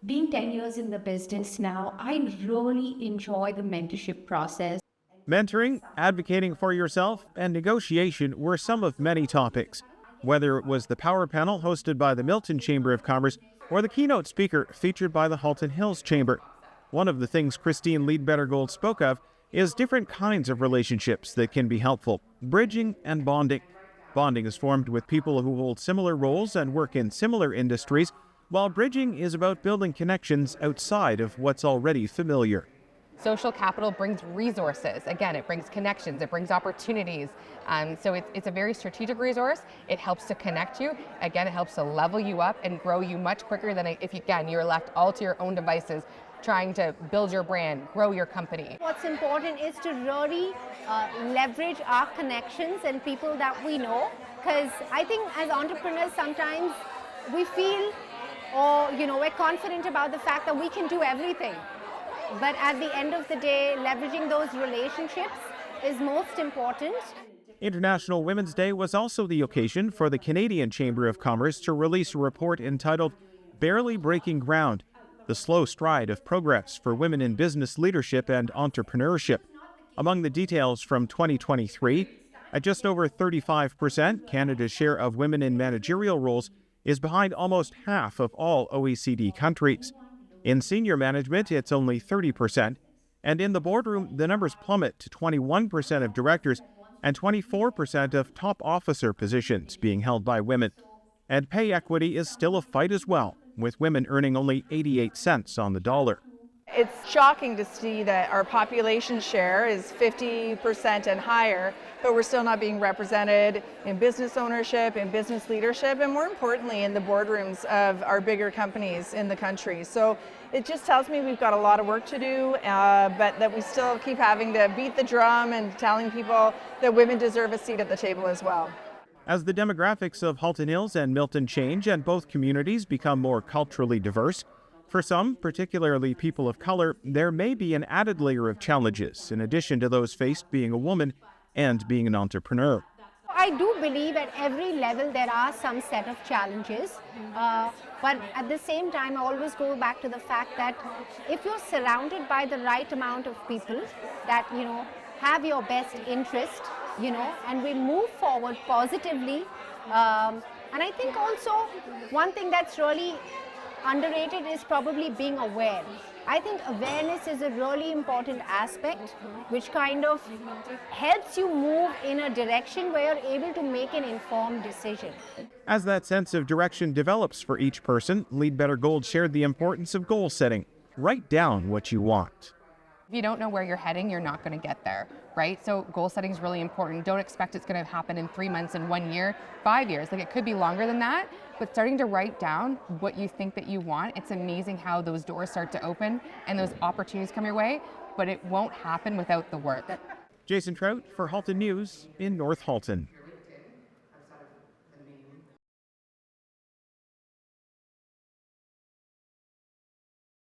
Being 10 years in the business now, I really enjoy the mentorship process. Mentoring, advocating for yourself, and negotiation were some of many topics. Whether it was the power panel hosted by the Milton Chamber of Commerce or the keynote speaker featured by the Halton Hills Chamber. One of the things Christine Leadbetter-Gold spoke of is different kinds of relationships that can be helpful, bridging and bonding. Bonding is formed with people who hold similar roles and work in similar industries, while bridging is about building connections outside of what's already familiar. Social capital brings resources. Again, it brings connections, it brings opportunities. So it's a very strategic resource. It helps to connect you. Again, it helps to level you up and grow you much quicker than if, you're left all to your own devices trying to build your brand, grow your company. What's important is to really leverage our connections and people that we know, because I think as entrepreneurs sometimes we feel we're confident about the fact that we can do everything. But at the end of the day, leveraging those relationships is most important. International Women's Day was also the occasion for the Canadian Chamber of Commerce to release a report entitled Barely Breaking Ground, the slow stride of progress for women in business leadership and entrepreneurship. Among the details from 2023, at just over 35%, Canada's share of women in managerial roles is behind almost half of all OECD countries. In senior management, it's only 30%, and in the boardroom, the numbers plummet to 21% of directors and 24% of top officer positions being held by women. And pay equity is still a fight as well, with women earning only 88 cents on the dollar. It's shocking to see that our population share is 50% and higher, but we're still not being represented in business ownership, in business leadership, and more importantly in the boardrooms of our bigger companies in the country. So it just tells me we've got a lot of work to do, but that we still keep having to beat the drum and telling people that women deserve a seat at the table as well. As the demographics of Halton Hills and Milton change and both communities become more culturally diverse, for some, particularly people of color, there may be an added layer of challenges, in addition to those faced being a woman and being an entrepreneur. I do believe at every level there are some set of challenges, but at the same time I always go back to the fact that if you're surrounded by the right amount of people that have your best interest, and we move forward positively, and I think also one thing that's really underrated is probably being aware. I think awareness is a really important aspect which kind of helps you move in a direction where you're able to make an informed decision. As that sense of direction develops for each person, Leadbetter-Gold shared the importance of goal setting. Write down what you want. If you don't know where you're heading, you're not going to get there, right? So goal setting is really important. Don't expect it's going to happen in 3 months, in 1 year, 5 years. Like, it could be longer than that, but starting to write down what you think that you want, it's amazing how those doors start to open and those opportunities come your way, but it won't happen without the work. Jason Trout for Halton News in North Halton.